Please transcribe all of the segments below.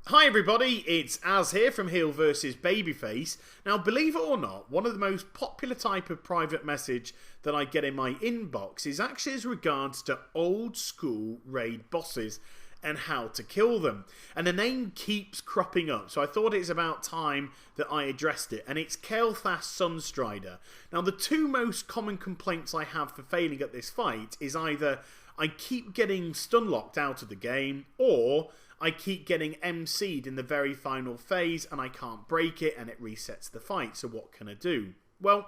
Hi everybody, it's Az here from Heel vs Babyface. Now believe it or not, one of the most popular type of private message that I get in my inbox is actually as regards to old school raid bosses and how to kill them. And the name keeps cropping up, so I thought it's about time that I addressed it, and it's Kael'thas Sunstrider. Now the two most common complaints I have for failing at this fight is either I keep getting stun locked out of the game, or I keep getting MC'd in the very final phase and I can't break it and it resets the fight. So what can I do? Well,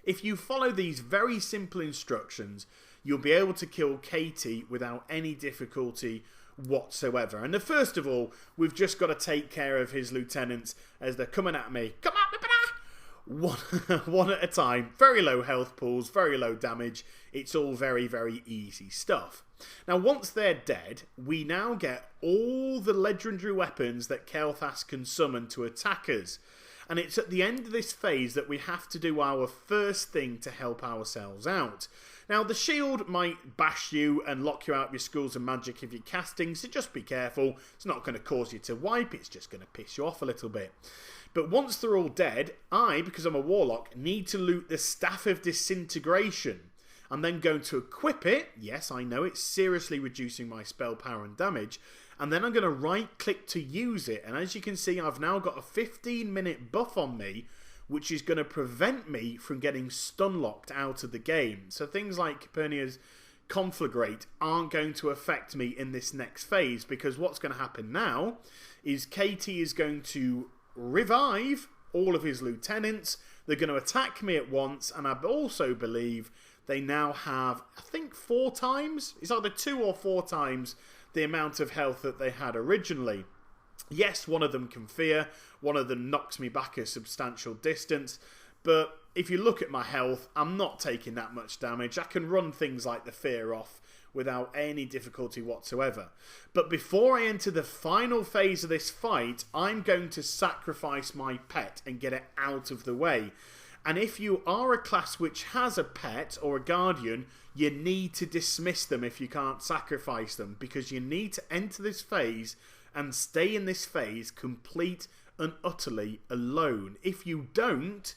if you follow these very simple instructions, you'll be able to kill Katie without any difficulty whatsoever. And first of all, we've just got to take care of his lieutenants as they're coming at me. Come at me, brother! One at a time. Very low health pools, very low damage. It's all very, very easy stuff. Now, once they're dead, we now get all the legendary weapons that Kael'thas can summon to attack us. And it's at the end of this phase that we have to do our first thing to help ourselves out. Now, the shield might bash you and lock you out of your schools of magic if you're casting, so just be careful. It's not going to cause you to wipe, it's just going to piss you off a little bit. But once they're all dead, I, because I'm a warlock, need to loot the Staff of Disintegration. I'm then going to equip it. Yes, I know it's seriously reducing my spell power and damage. And then I'm going to right click to use it. And as you can see, I've now got a 15-minute buff on me, which is going to prevent me from getting stun locked out of the game. So things like Capernia's Conflagrate aren't going to affect me in this next phase, because what's going to happen now is KT is going to revive all of his lieutenants. They're going to attack me at once, and I also believe they now have, I think, 4 times. It's either 2 or 4 times the amount of health that they had originally. Yes, one of them can fear, one of them knocks me back a substantial distance, but if you look at my health, I'm not taking that much damage. I can run things like the fear off without any difficulty whatsoever. But before I enter the final phase of this fight, I'm going to sacrifice my pet and get it out of the way. And if you are a class which has a pet or a guardian, you need to dismiss them if you can't sacrifice them, because you need to enter this phase and stay in this phase complete and utterly alone. If you don't,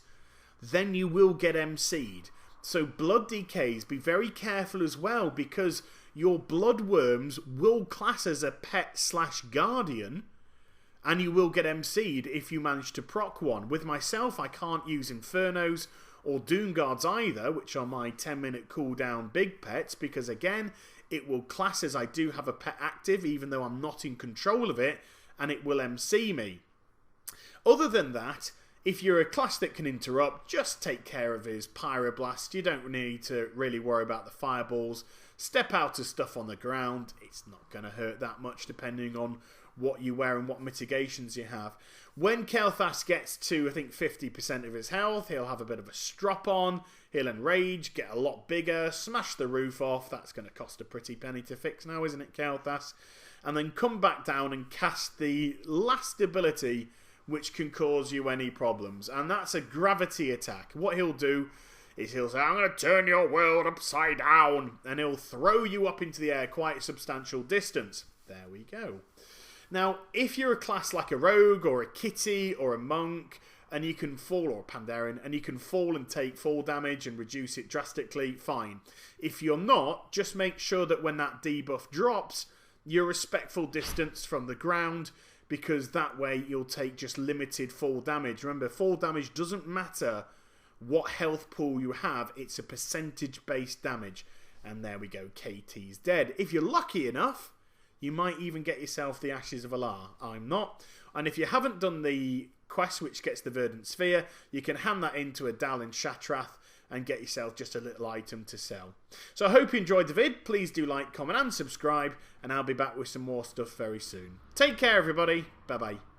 then you will get MC'd. So blood decays, be very careful as well, because your blood worms will class as a pet / guardian, and you will get MC'd if you manage to proc one. With myself, I can't use Infernos or Doom Guards either, which are my 10-minute cooldown big pets, because again, it will class as I do have a pet active, even though I'm not in control of it, and it will MC me. Other than that, if you're a class that can interrupt, just take care of his Pyroblast. You don't need to really worry about the fireballs. Step out of stuff on the ground. It's not going to hurt that much depending on what you wear and what mitigations you have. When Kael'thas gets to, I think, 50% of his health, he'll have a bit of a strop on. He'll enrage, get a lot bigger, smash the roof off. That's going to cost a pretty penny to fix now, isn't it, Kael'thas? And then come back down and cast the last ability which can cause you any problems, and that's a gravity attack. What he'll do is he'll say, I'm going to turn your world upside down, and he'll throw you up into the air quite a substantial distance. There we go. Now, if you're a class like a rogue or a kitty or a monk, and you can fall, or a Pandaren, and you can fall and take fall damage and reduce it drastically, fine. If you're not, just make sure that when that debuff drops, you're a respectful distance from the ground, because that way you'll take just limited fall damage. Remember, fall damage doesn't matter what health pool you have, it's a percentage based damage. And there we go, KT's dead. If you're lucky enough, you might even get yourself the Ashes of Alar. I'm not. And if you haven't done the quest which gets the Verdant Sphere, you can hand that into a Dal in Shatrath and get yourself just a little item to sell. So I hope you enjoyed the vid. Please do like, comment and subscribe, and I'll be back with some more stuff very soon. Take care everybody. Bye bye.